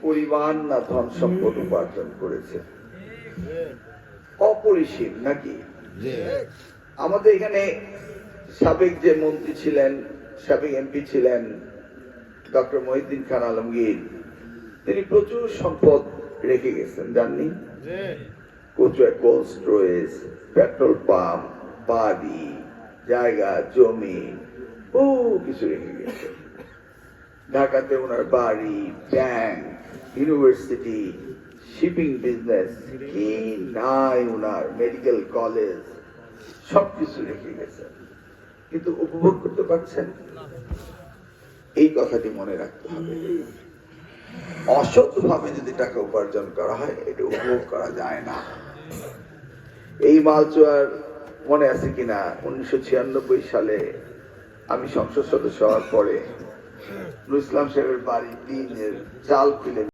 পরিমাণ না ধন সম্পদ উপার্জন করেছে, অপরিসীম নাকি? আমাদের এখানে সাবেক যে মন্ত্রী ছিলেন, সাবেক এমপি ছিলেন ডক্টর মহিউদ্দিন খান আলমগীর, তিনি প্রচুর সম্পদ রেখে গেছেন, জাননি? Kachua cold storage, petrol pump, বাড়ি, জায়গা, জমি, বহু কিছু রেখে গেছেন। ঢাকাতে ওনার বাড়ি, ব্যাংক, ইউনিভার্সিটি, শিপিং বিজনেস, কি নাই ওনার, মেডিকেল কলেজ, সবকিছু রেখে গেছেন। কিন্তু উপভোগ করতে পারছেন? এই কথাটি মনে রাখতে হবে। অসৎ ভাবে যদি টাকা উপার্জন করা হয়, এটা উপভোগ করা যায় না। এই মালচোয়ার মনে আছে কিনা, 1996 সালে আমি সংসদ সদস্য হওয়ার পরে নুরুল ইসলাম সাহেবের বাড়ি টিনের চাল খুলে